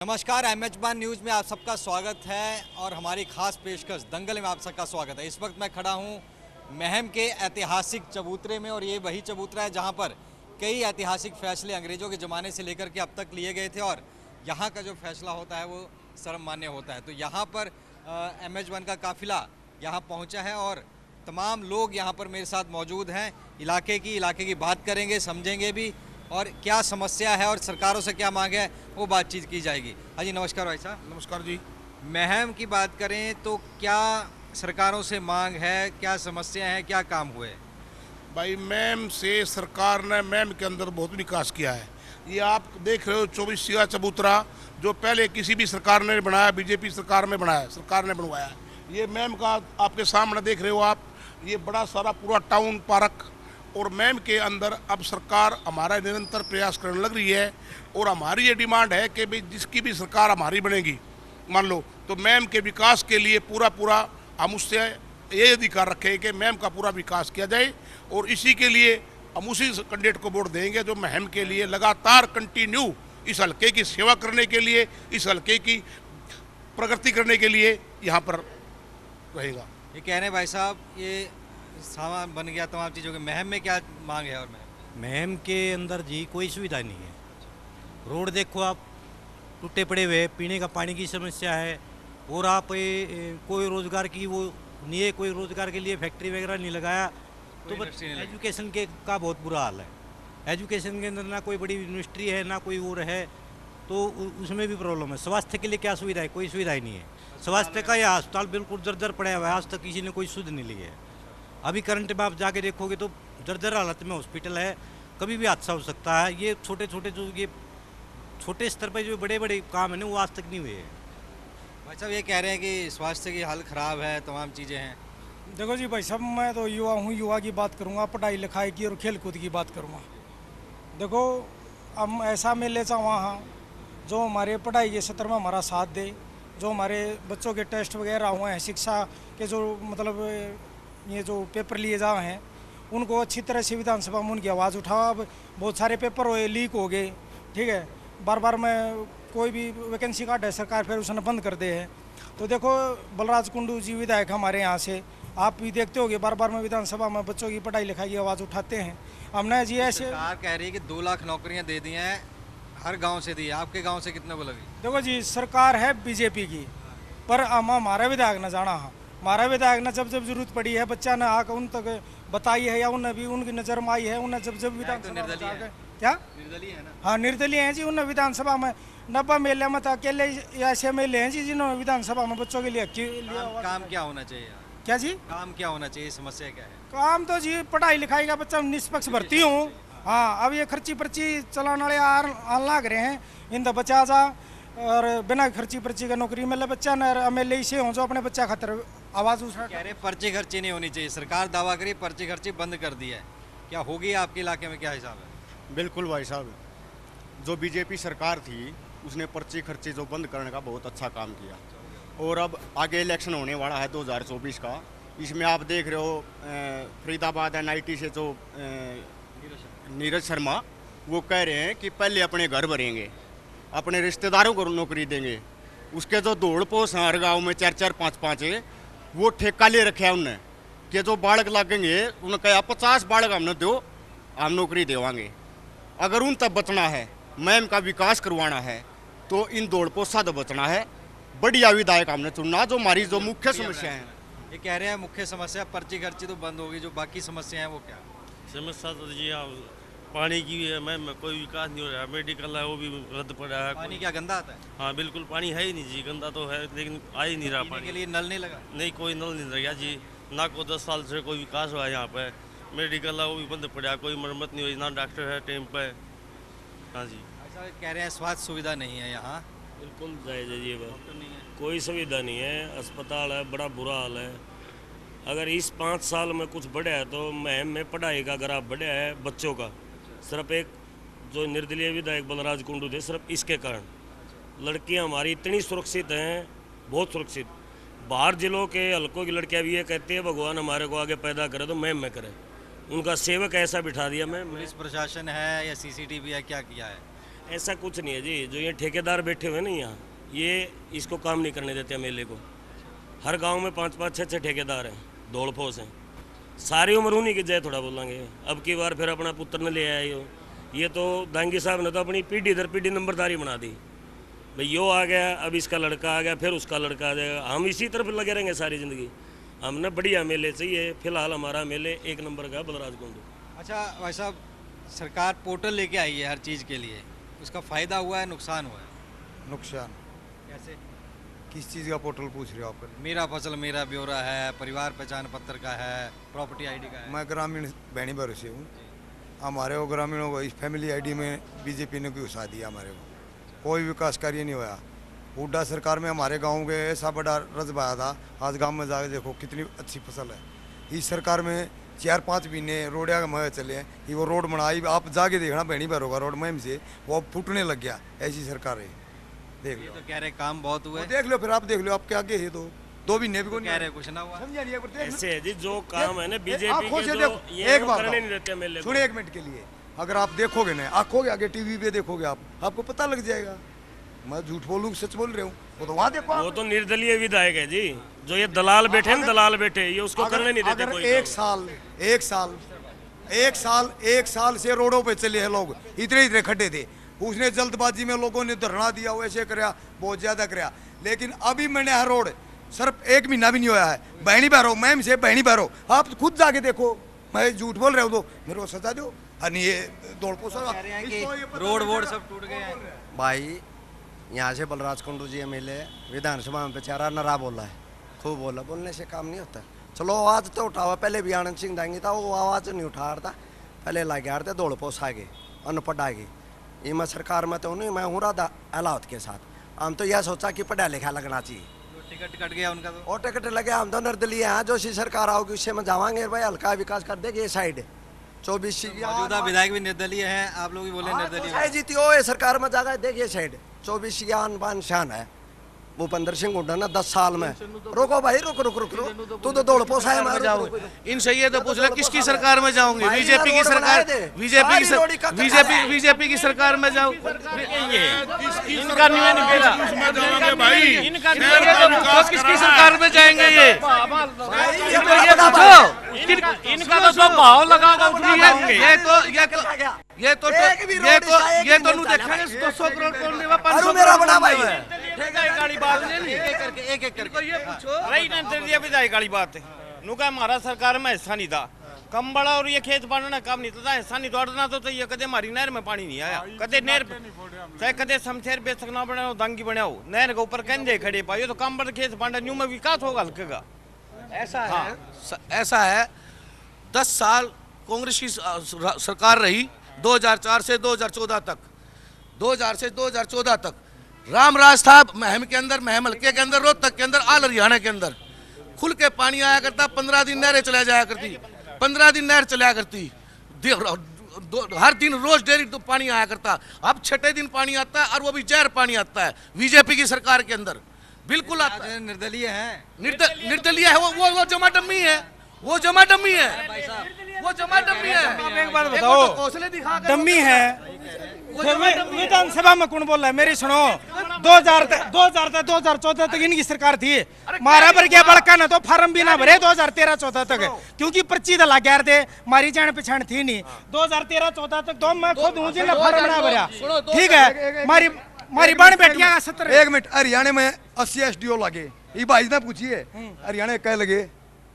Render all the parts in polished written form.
नमस्कार, एमएच1 न्यूज़ में आप सबका स्वागत है और हमारी खास पेशकश दंगल में आप सबका स्वागत है। इस वक्त मैं खड़ा हूं महम के ऐतिहासिक चबूतरे में और ये वही चबूतरा है जहां पर कई ऐतिहासिक फैसले अंग्रेज़ों के ज़माने से लेकर के अब तक लिए गए थे और यहां का जो फैसला होता है वो सर्वमान्य होता है। तो यहाँ पर एमएच1 का काफिला यहाँ पहुँचा है और तमाम लोग यहाँ पर मेरे साथ मौजूद हैं। इलाके की बात करेंगे, समझेंगे भी और क्या समस्या है और सरकारों से क्या मांग है वो बातचीत की जाएगी। हाँ जी, नमस्कार भाई साहब। नमस्कार जी। महम की बात करें तो क्या सरकारों से मांग है, क्या समस्या है, क्या काम हुए? भाई मैम से सरकार ने मैम के अंदर बहुत विकास किया है। ये आप देख रहे हो 24 चबूतरा जो पहले किसी भी सरकार ने बनाया, बीजेपी सरकार में बनाया, सरकार ने बनवाया। ये मैम का आपके सामने देख रहे हो आप, ये बड़ा सारा पूरा टाउन पार्क और मैम के अंदर अब सरकार हमारा निरंतर प्रयास करने लग रही है और हमारी ये डिमांड है कि भाई जिसकी भी सरकार हमारी बनेगी मान लो तो मैम के विकास के लिए पूरा हम उससे ये अधिकार रखें कि मैम का पूरा विकास किया जाए और इसी के लिए हम उसी कैंडिडेट को वोट देंगे जो महम के लिए लगातार कंटिन्यू इस हल्के की सेवा करने के लिए, इस हल्के की प्रगति करने के लिए यहाँ पर रहेगा। ये कह रहे हैं भाई साहब, ये सामान बन गया तमाम चीज़ों के, महम में क्या मांग है? और महम के अंदर जी कोई सुविधा नहीं है। रोड देखो आप, टूटे पड़े हुए, पीने का पानी की समस्या है और आप कोई रोज़गार की वो नहीं है, कोई रोज़गार के लिए फैक्ट्री वगैरह नहीं लगाया तो बस एजुकेशन के का बहुत बुरा हाल है। एजुकेशन के अंदर ना कोई बड़ी यूनिवर्सिटी है ना कोई और है तो उसमें भी प्रॉब्लम है। स्वास्थ्य के लिए क्या सुविधा है? कोई सुविधा ही नहीं है। स्वास्थ्य का यह अस्पताल बिल्कुल जर्जर पड़ा हुआ है, आज तक किसी ने कोई सुध नहीं ली है। अभी करंट में आप जाके देखोगे तो जर्जर हालत में हॉस्पिटल है, कभी भी हादसा हो सकता है। ये छोटे छोटे स्तर पर जो बड़े बड़े काम है ना वो आज तक नहीं हुए हैं। भाई साहब ये कह रहे हैं कि स्वास्थ्य की हालत ख़राब है, तमाम चीज़ें हैं। देखो जी भाई साहब, मैं तो युवा हूँ, युवा की बात करूँगा, पढ़ाई लिखाई की और खेल कूद की बात करूँगा। देखो हम ऐसा मेले से वहाँ जो हमारे पढ़ाई के क्षेत्र में हमारा साथ दे, जो हमारे बच्चों के टेस्ट वगैरह हुए हैं, शिक्षा के जो मतलब ये जो पेपर लिए जा रहे हैं उनको अच्छी तरह से विधानसभा में उनकी आवाज़ उठाओ। अब बहुत सारे पेपर हुए, लीक हो गए, ठीक है, बार मैं कोई भी वैकेंसी काट है सरकार फिर उसने बंद कर दे है। तो देखो बलराज कुंडू जी विधायक हमारे यहाँ से, आप भी देखते होगे बार मैं विधानसभा में बच्चों की पढ़ाई लिखाई की आवाज़ उठाते हैं। हमने जी ऐसे सरकार कह रही है कि 2 लाख नौकरियां दे दी हैं, हर गांव से दी है। आपके गांव से कितने को लगी? देखो जी, सरकार है बीजेपी की, पर हम हमारा विधायक न जाना है। हमारा विधायक ने जब जरूरत पड़ी है बच्चा ने आकर उन तक बताई है या उन्हें भी उनकी नज़र में आई है, उन्हें जब विधानसभा में क्या निर्दलीय है ना? हाँ, निर्दलीय हैं जी। उन्हें विधानसभा में 90 मेले में तो अकेले ऐसे एमएलए हैं जी जिन्होंने विधानसभा में बच्चों के लिए काम क्या होना चाहिए? क्या जी काम क्या होना चाहिए? समस्या क्या है? काम तो जी पढ़ाई लिखाई का बच्चा निष्पक्ष भर्ती हूँ। हाँ, अब ये खर्ची पर्ची चलाने वाले आन लाग रहे हैं, इन तो बचा जा और बिना खर्ची पर्ची का नौकरी मिले बच्चा न एमएलए से हो जो अपने बच्चा खातर आवाज़ उठा। कह रहे पर्ची खर्ची नहीं होनी चाहिए, सरकार दावा करी पर्ची खर्ची बंद कर दी है, क्या होगी आपके इलाके में, क्या हिसाब है? बिल्कुल भाई साहब, जो बीजेपी सरकार थी उसने पर्ची खर्ची जो बंद करने का बहुत अच्छा काम किया और अब आगे इलेक्शन होने वाला है 2024 का। इसमें आप देख रहे हो फरीदाबाद एनआईटी से जो नीरज शर्मा वो कह रहे हैं कि पहले अपने घर भरेंगे, अपने रिश्तेदारों को नौकरी देंगे। उसके जो दौड़ पोस हैं हर गाँव में 4-4 5-5 है, वो ठेका ले रखे है उनने कि जो बालक लगेंगे उन्होंने कहा 50 बालक हमने दो, हम नौकरी देवांगे। अगर उन तक बचना है, मैम का विकास करवाना है तो इन दौड़ पोसा तो बचना है। बढ़िया विधायक हमने चुनना जो हमारी जो मुख्य समस्या है। ये कह रहे हैं मुख्य समस्या पर्ची खर्ची तो बंद होगी, जो बाकी समस्या है वो क्या? समस्या तो जी हाँ पानी की भी है मैम, कोई विकास नहीं हो रहा है। मेडिकल है वो भी रद्द पड़ा है। पानी क्या गंदा आता है? हाँ बिल्कुल, पानी है ही नहीं जी, गंदा तो है लेकिन आ ही नहीं रहा पीने पानी के लिए नल नहीं लगा? नहीं, कोई नल नहीं लगा जी, ना को 10 साल से कोई विकास हुआ है यहाँ पे। मेडिकल है वो भी बंद पड़ा है, कोई मरम्मत नहीं हुई, ना डॉक्टर है टाइम पे। हाँ जी, ऐसा कह रहे हैं स्वास्थ्य सुविधा नहीं है यहाँ। बिल्कुल जायज़ है ये बात, तो नहीं है, कोई सुविधा नहीं है। अस्पताल है, बड़ा बुरा हाल है। अगर इस 5 साल में कुछ बढ़ा है तो महम में पढ़ाई का ग्राफ बढ़ा है बच्चों का, सिर्फ एक जो निर्दलीय विधायक बलराज कुंडू थे, सिर्फ इसके कारण। लड़कियां हमारी इतनी सुरक्षित हैं, बहुत सुरक्षित। बाहर जिलों के हल्कों की लड़कियां भी ये कहती है भगवान हमारे को आगे पैदा करे तो महम में करे। उनका सेवक ऐसा बिठा दिया। मैं पुलिस प्रशासन है या सीसीटीवी है, क्या किया है? ऐसा कुछ नहीं है जी। जो ये ठेकेदार बैठे हुए हैं ना यहाँ, ये इसको काम नहीं करने देते एमएलए को। हर गांव में 5-5, 6-6 ठेकेदार हैं, दौड़ फोस हैं। सारी उम्र उन्हीं की जय थोड़ा बोलेंगे। अब की बार फिर अपना पुत्र ने ले आए हो। ये तो दांगी साहब ने तो अपनी पीढ़ी दर पीढ़ी नंबरदारी बना दी। भाई यो आ गया, अब इसका लड़का आ गया, फिर उसका लड़का आ जाएगा। हम इसी तरफ लगे रहेंगे सारी ज़िंदगी। हमने बढ़िया मेले चाहिए। फिलहाल हमारा मेले 1 नंबर का बलराज कुंड। अच्छा भाई साहब, सरकार पोर्टल लेके आई है हर चीज़ के लिए, उसका फ़ायदा हुआ है, नुकसान हुआ है? नुकसान कैसे? किस चीज़ का पोर्टल पूछ रहे हो आप? मेरा फसल मेरा ब्यौरा है, परिवार पहचान पत्र का है, प्रॉपर्टी आईडी का है। मैं ग्रामीण बहनी भर से हूँ। हमारे को ग्रामीणों को इस फैमिली आईडी में बीजेपी ने घुसा दिया। हमारे को कोई विकास कार्य नहीं हुआ। हुड्डा सरकार में हमारे गांव के ऐसा बड़ा रजबा आया था, आज गांव में जाके देखो कितनी अच्छी फसल है। इस सरकार में 4-5 महीने रोडिया का मह चले हैं, ये वो रोड बनाई, आप जाके देखना बहनी भर होगा रोड में से वो अब फूटने लग गया। ऐसी सरकार है, देख ये लो। तो कह रहे काम बहुत हुए, देख लो फिर आप देख लो, आपके आगे है तो 2 महीने भी को कह रहे कुछ ना हुआ। समझा नहीं, एक बार देख लो। ऐसे है जी, जो काम है ना बीजेपी आँखों के से जो देखो, ये एक वो बात करने बताओ। नहीं देते एमएलए को। सुनिए 1 मिनट के लिए, अगर आप देखोगे ना, आंखों के आगे टीवी पे देखोगे आपको पता लग जाएगा। मैं झूठ बोलूँ सच बोल रहे हूँ, वो तो वहाँ देखो। वो तो निर्दलीय विधायक है जी। जो ये दलाल बैठे हैं, दलाल बैठे, ये उसको करने नहीं देते अगर कोई एक साल से रोडों पे चले हैं लोग, इतने खड्डे थे, उसने जल्दबाजी में लोगों ने धरना दिया, वैसे कराया, बहुत ज्यादा कराया। लेकिन अभी मैंने हर रोड सिर्फ 1 महीना भी नहीं होया है, बहनी भरो मैम से बहनी भरो, आप खुद जाके देखो। मैं झूठ बोल रहा हूँ तो मेरे को सजा दो। नहीं ये दौड़ कह रहे हैं कि रोड वोड सब टूट गए हैं। भाई यहाँ से बलराज कुंडू जी एमएलए विधानसभा में बेचारा नरा बोला है, खूब बोला, बोलने से काम नहीं होता। चलो आवाज़ तो उठावा, पहले भी आनंद सिंह दांगी था, वो आवाज़ नहीं उठा रहा था, पहले ला गया थे दौड़ पोस आगे अनपढ़ आगे। ये मैं सरकार में तो नहीं, मैं हूँ रहा अलावत के साथ। हम तो यह सोचा कि पढ़ा लिखा लगना चाहिए। टिकट कट गया उनका तो। और टिकट लगे, हम तो निर्दलीय हैं, जो सी सरकार आओगी उससे में जावांगे भाई, हल्का विकास कर देगी ये साइड 24 मौजूदा विधायक भी निर्दलीय हैं, आप लोग भी बोले निर्दलीय। है जीती हो ये सरकार में जाकर देखिए साइड 24 यान बान शान है। भूपेंद्र सिंह हुड्डा ना 10 साल में। रोको भाई, रुक रुक रुक रुक, तू तो दौड़ पोसा है। इनसे ये तो पूछ ले किसकी सरकार में जाऊंगे? बीजेपी की सरकार, बीजेपी की सरकार में जाऊं। इनका नहीं भाई, इनका किसकी सरकार में जाएंगे? ये इनका तो भाव लगा ये तो नु देखेंगे 200 करोड़ कौन देगा? 500 मेरा बड़ा भाई गाड़ी बात नहीं, एक एक करके ये पूछो रही ना विधायक वाली बात है। नुका हमारा सरकार में हिस्सा नहीं था, कम बड़ा और ये खेत बांटना काम नहीं था, हिस्सा नहीं दौड़ना तो ये कदे हमारी नहर में पानी नहीं आया, कदे नहर चाहे कदे समशेर बेसकना बनाओ दांगी बनाओ, नहर के ऊपर कंधे खड़े पाइयो तो कम बड़ा खेत बांटा न्यू में विकास होगा हल्के का। ऐसा है 10 साल कांग्रेस की सरकार रही, 2004 से 2014 तक, 2000 से 2014 तक रामराज था महम के अंदर, महम हल्के के अंदर, रोहतक के अंदर, आल हरियाणा के अंदर खुल के पानी आया करता। 15 दिन नहरें चला जाया करती, 15 दिन नहर चलाया करती, हर दिन रोज डेरी तो पानी आया करता। अब 6ठे दिन पानी आता है और वो भी जहर पानी आता है बीजेपी की सरकार के अंदर, बिल्कुल आता है। निर्दलीय है, निर्दलीय है, वो जमा डम्मी है, वो जमा डम्मी है, वो जमा डम्मी है। आप एक बात बताओ, डम्मी है विधानसभा में कौन बोल रहा है? मेरी सुनो, 2014 तक इनकी सरकार थी, मारा भर गया बड़का ना तो फार्म भी ना भरे 2013-14 तक, क्योंकि पर्ची तो लग गया थे, मारी जान पहचान थी नहीं। 2013-14 तक तो मैं खुद हूँ जिन्हें फार्म ना भरा, ठीक है। मारी बहन बेटियां 70। 1 मिनट, हरियाणा में 80 SDO लगे, ये भाई ने पूछिए हरियाणा कह लगे,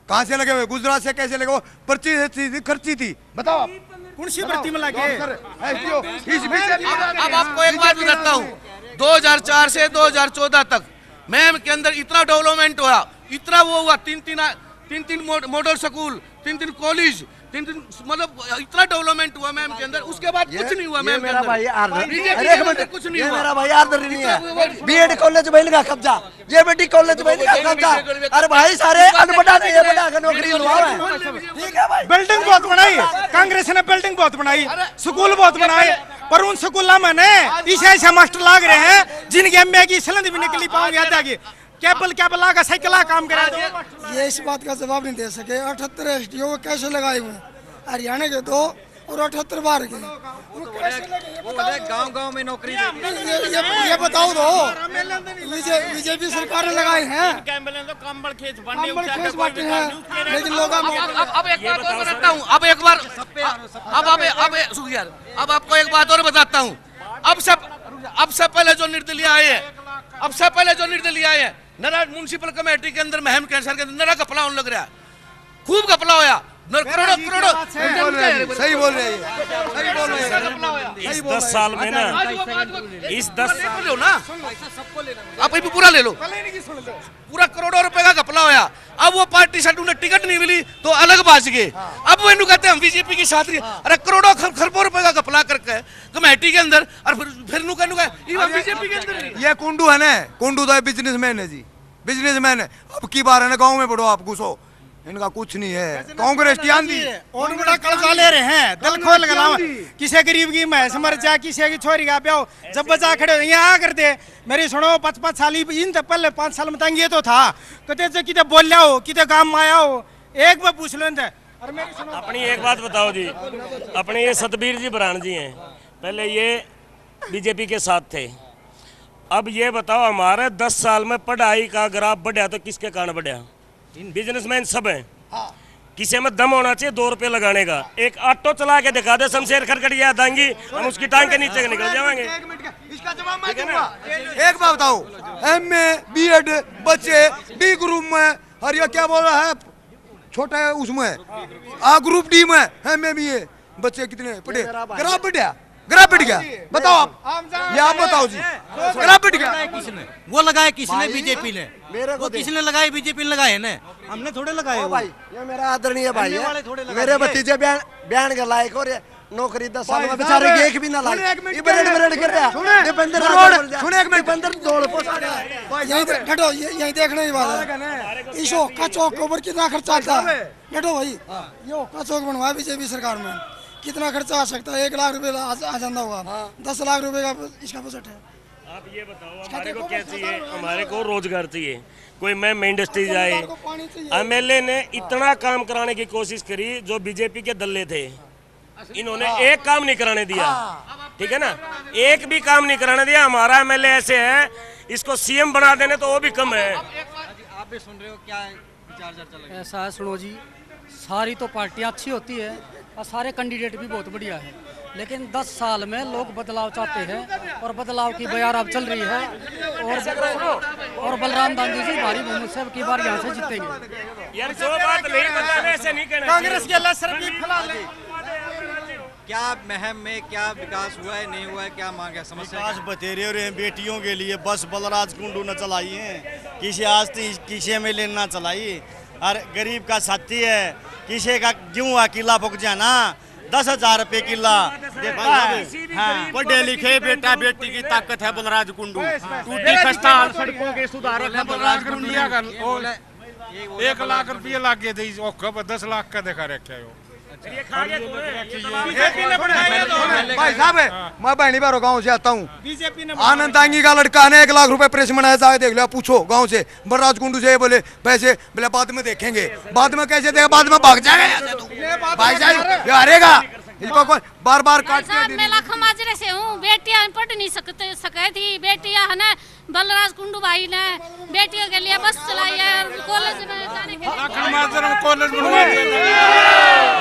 कहाँ से लगे हुए? गुजरात से कैसे लगे? वो पर्ची खर्ची थी, बताओ कौन सी भर्ती में लगे? अब आपको एक बात बताता हूँ, 2004 से 2014 तक मैम के अंदर इतना डेवलपमेंट हुआ, इतना वो हुआ, 3 मॉडल स्कूल, 3 कॉलेज, 3 मतलब इतना डेवलपमेंट हुआ मैम के अंदर। उसके बाद कुछ नहीं हुआ मैम के अंदर, कुछ नहीं हुआ। मेरा भाई आदर नहीं है। बीएड कॉलेज बैल का कब्जा, जेबीटी कॉलेज बैल का कब्जा, अरे भाई सारे अनपढ़ा नहीं है, बड़ा का नौकरी हुआ है, ठीक है भाई। बिल्डिंग बहुत बनाई कांग्रेस ने, बिल्डिंग बहुत बनाई, स्कूल बहुत बनाए, पर उन स्कूलों में ऐसे मास्टर लाग रहे हैं जिनकी एमए की सलंद भी निकली पाओगे, केबल लागा साइकिल काम करा दो। ये इस बात का जवाब नहीं दे सके। 78 SDO कैसे लगाए हुए? हरियाणा के 2 और 78 बार के। वो बोले गांव-गांव में नौकरी देगी। ये बताओ दो बीजेपी सरकार ने लगाए हैं, कंबल खेच बांटे हैं, लेकिन लोग अब एक बात और बताता हूँ, अब एक बार अब आपको एक बात और बताता हूँ। अब से पहले जो निर्दलीय आए हैं, अब से पहले जो निर्दलीय आए हैं, नरा म्युनिसिपल कमेटी के अंदर महम कैंसर के अंदर नरा घपला होने लग रहा है, खूब घपला होया, करोड़ों सही बोल रहे हैं। इस 10 साल में ना, इस 10 साल लो ना, आप भी पूरा ले लो, पूरा करोड़ों रुपए का घपला होया। अब वो पार्टी से उन्हें टिकट नहीं मिली तो अलग बाज गए। अब वो इन्हों कहते हैं हम बीजेपी की साथ, अरे करोड़ों खरबों रुपए का घपला करके कमेटी के अंदर, और फिर बीजेपी के अंदर। ये कुंडू है ना, कुंडू तो बिजनेसमैन है जी, बिजनेसमैन है। अब की बार है ना, गाँव में बढ़ो आप घुसो, इनका कुछ नहीं है। कांग्रेस की आंधी और बड़ा कर्जा ले रहे हैं, दिल खोल गलाव, किसी गरीब की भैंस मर जा, किसी की छोरी का ब्याह, जब बचा खड़े हो यहाँ कर दे। मेरी सुनो 5-5 साल इन तो पहले 5 साल में तंग ये तो था, कहते किते बोल हो, किते काम में आया हो, एक बार पूछ लो। और मेरी सुनो, अपनी एक बात बताओ जी, अपने ये सतबीर जी बरान जी हैं, पहले ये बीजेपी के साथ थे। अब ये बताओ, हमारे 10 साल में पढ़ाई का ग्राफ बढ़ा तो किसके कारण बढ़ा? बिजनेसमैन सब हैं, किसी में दम होना चाहिए 2 रुपए लगाने का। एक ऑटो चला के दिखा दे शमशेर खड़खड़िया दांगी, हम उसकी टांग के नीचे निकल जाएंगे। इसका जवाब मैं दूंगा। एक बात बताओ, एमए बीएड बच्चे डी ग्रुप में, और ये क्या बोल रहा है छोटा है उसमें, आ ग्रुप डी में एमए बीए बच्चे कितने पढ़े? ग्राफ बढ़ गया, बताओ आप, ये आप बताओ जी, ग्राफ बढ़ गया। किसने वो लगाया? किसने? बीजेपी ने। वो किसने लगाए? बीजेपी ने लगाए ना, हमने थोड़े लगाए। भाई ये मेरा आदरणीय भाई है, मेरे भतीजे बयान के लायक, और नौकरी 10 साल में बेचारे एक भी ना लाए, ये बरेड कर रहा है। दीपेंद्र सुने एक मिनट, यही देखने की बात है। इस ओका चौक के ऊपर कितना खर्चा आता है? बैठो भाई, ये ओका चौक बनवाया बीजेपी सरकार में, कितना खर्चा आ सकता है? 1 लाख रुपए आ जाता होगा, 10 लाख रुपए का इसका बजट है। आप ये बताओ, हमारे को क्या चाहिए? हमारे को रोजगार चाहिए, कोई मैम इंडस्ट्री जाए। एमएलए ने इतना काम कराने की कोशिश करी, जो बीजेपी के दल्ले थे, इन्होंने एक काम नहीं कराने दिया, ठीक है ना, एक भी काम नहीं कराने दिया। हमारा एमएलए ऐसे है, इसको सीएम बना देने तो वो भी कम है। आप भी सुन रहे हो, क्या विचार चल रहा है? ऐसा है, सुनो जी, सारी तो पार्टियां अच्छी होती है और सारे कैंडिडेट भी बहुत बढ़िया है, लेकिन 10 साल में लोग बदलाव चाहते हैं और बदलाव की बयार अब चल रही है। और बलराम दांगी जी भारी बहुमत से अब की बार यहाँ से जीतेंगे। यार जो बात नहीं बताने ऐसे नहीं कहना। कांग्रेस के अल्लाह सर भी फिलहाल क्या महम में क्या विकास हुआ है, नहीं हुआ है, क्या मांग है, समस्या? विकास बतेरे रहे हैं बेटियों के लिए, बस बलराज कुंडू न चलाई है, किसी आज किसी में लेना चलाई, और गरीब का साथी है, किसी का क्यों अकेला फुक जाना 10,000 रुपए किला देता है। पढ़े लिखे बेटा बेटी की ताकत है बलराज कुंडू, टूटी खस्ता सड़कों के सुधारक है बलराज कुंडू। 1 लाख रुपये लागे दी, 10 लाख का देखा रखे हो। भाई साहब, मैं बहनी बारो गाँव से आता हूँ, आनंद दांगी का लड़का ने 1 लाख रुपए प्रेस बनाया था, देख लिया, पूछो गाँव से, बलराज कुंडू से बोले पैसे, बोले बाद में देखेंगे, बाद में कैसे देगा, बाद में भाग जाएगा भाई साहब, ये हारेगा, इसको कोई बार बार काट के। मैं लाखा माजरे से हूँ, बेटियां पढ़ नहीं सके थी, बेटियां है ना, बलराज कुंडू भाई ने बेटियों के लिए बस चलाई है, कॉलेज में जाने के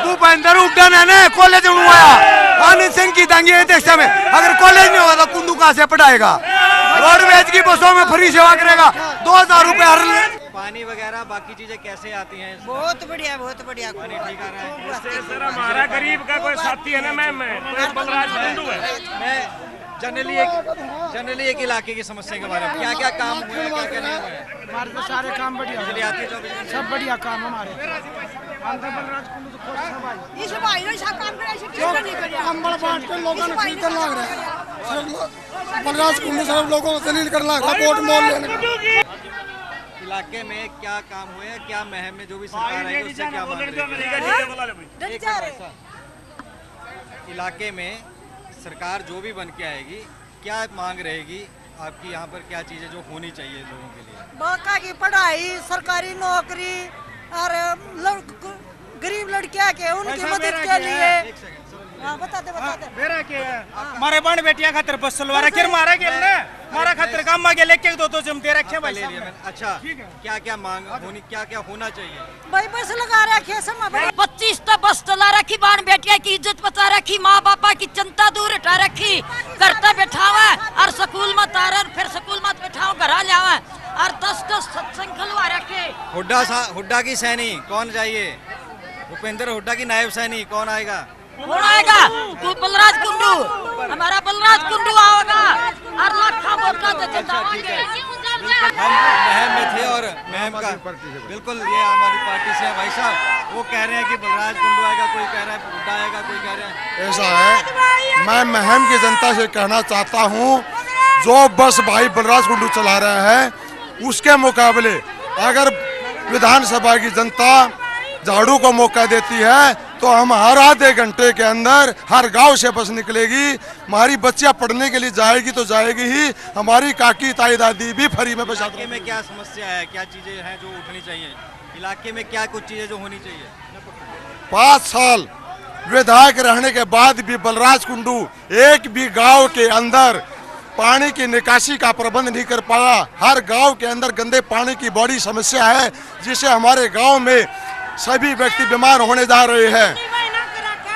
भूपेंद्र उड्डन है ना, कॉलेज बनवाया आनंद सिंह की दांगी अध्यक्षता में। अगर कॉलेज नहीं होगा तो कुंडू कहाँ से पढ़ाएगा? रोडवेज की बसों में फ्री सेवा करेगा, 2,000 रुपए हर। पानी वगैरह बाकी चीजें कैसे आती हैं? बहुत बढ़िया, बहुत बढ़िया, पानी ठीक आ रहा है। सर हमारा गरीब का कोई साथी है ना मैम, तो बलराज कुंडू है। मैं जनरली एक इलाके की समस्या के बारे में, क्या क्या काम हुए हैं, क्या क्या नहीं हुए हैं? हमारे तो सारे काम बढ़िया, बिजली आती है 24 घंटे, सब बढ़िया काम हमारे। बलराज कुंडू तो खुश है भाई, इस भाई ने सब काम करे, किसने नहीं करे? कंबल बांट के लोगों ने खरीदने लग रहे हैं, बलराज कुंडू सब लोगों को दलील कर लग रहा है, वोट मोल लेने। इलाके में क्या काम हुए हैं, क्या महम में जो भी सरकार आई उससे क्या मांग रही है? इलाके में सरकार जो भी बन के आएगी, क्या मांग रहेगी आपकी? यहाँ पर क्या चीजें जो होनी चाहिए लोगों के लिए? बाका की पढ़ाई, सरकारी नौकरी, और गरीब लड़कियां के उनकी मदद के लिए हाँ बता दे मेरा के मारे बाण बेटिया खातिर बस चलवा रखे मारा गेल ना मारा खातिर काम मा गेल एक दो जम दे रखे भाई साहब। अच्छा क्या क्या मांग होनी क्या क्या होना चाहिए? भाई बस लगा रखे समा 25 तो बस चला रखी, बाण बेटिया की इज्जत बचा रखी, माँ बापा की चिंता दूर हटा रखी, करता बैठावा और स्कूल में तारा फिर स्कूल में बैठाओ घर जावा और 10 सत्संग खलवा रखे। हुड्डा की सैनी कौन चाहिए? भूपेंद्र हुड्डा की नायब सैनी कौन आएगा? कौन आएगा? बलराज कुंडू, हमारा बलराज कुंडू आएगा और लाखा वोट का जिताएंगे। हम महम में थे और महम का बिल्कुल ये आम आदमी पार्टी से है भाई साहब, वो कह रहे हैं कि बलराज कुंडू आएगा, कोई कह रहा है हुड्डा आएगा, कोई कह रहा है ऐसा है। मैं महम की जनता से कहना चाहता हूँ, जो बस भाई बलराज कुंडू चला रहा है उसके मुकाबले अगर विधानसभा की जनता झाड़ू को मौका देती है तो हम हर आधे घंटे के अंदर हर गांव से बस निकलेगी, हमारी बच्चियां पढ़ने के लिए जाएगी तो जाएगी ही, हमारी काकी ताई दादी भी फ्री में बचा। इलाके में क्या समस्या है, क्या चीजें हैं जो उठनी चाहिए इलाके में, क्या कुछ चीजें जो होनी चाहिए? 5 साल विधायक रहने के बाद भी बलराज कुंडू एक भी गांव के अंदर पानी की निकासी का प्रबंध नहीं कर पाया। हर गांव के अंदर गंदे पानी की बड़ी समस्या है, जिससे हमारे गांव में सभी व्यक्ति बीमार होने जा रहे हैं।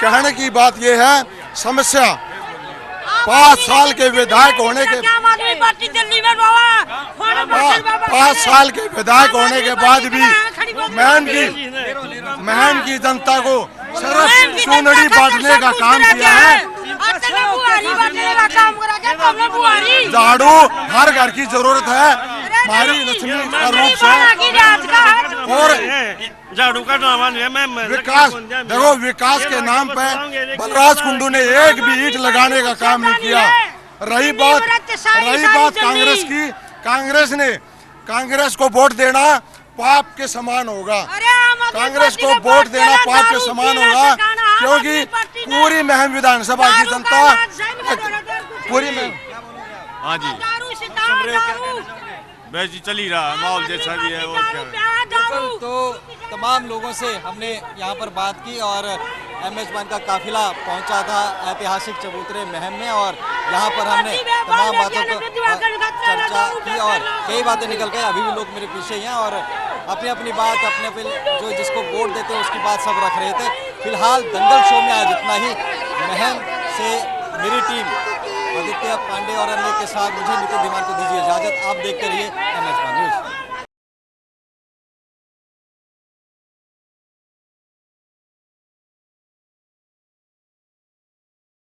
कहने की बात यह है, समस्या 5 साल के विधायक होने के 5 साल के विधायक होने के बाद भी महम की जनता को सिर्फ चुनरी बांटने का काम किया है। झाड़ू हर घर की जरूरत है, हमारी लक्ष्मी का रूप से, और झाड़ू का नाम विकास, देखो विकास के नाम पे बलराज कुंडू ने एक भी ईंट लगाने का काम नहीं किया। रही बात कांग्रेस की, कांग्रेस को वोट देना पाप के समान होगा, कांग्रेस को वोट देना पाप के समान होगा, क्योंकि पूरी महम विधानसभा की जनता पूरी महम। हाँ जी वैसे ही चल ही रहा है, माहौल जैसा भी है वो क्या। तो तमाम लोगों से हमने यहाँ पर बात की और MH1 का काफिला पहुँचा था ऐतिहासिक चबूतरे महम में, और यहाँ पर हमने तमाम बातों पर चर्चा की और कई बातें निकल गई। अभी भी लोग मेरे पीछे ही हैं और अपनी अपनी बात अपने जो जिसको वोट देते हैं उसकी बात सब रख रहे थे। फिलहाल दंगल शो में आज इतना ही। महम से मेरी टीम आदित्य पांडे और अन्य के साथ मुझे नितिन धीमान को दीजिए इजाजत। आप देखते रहिए MH1 न्यूज़।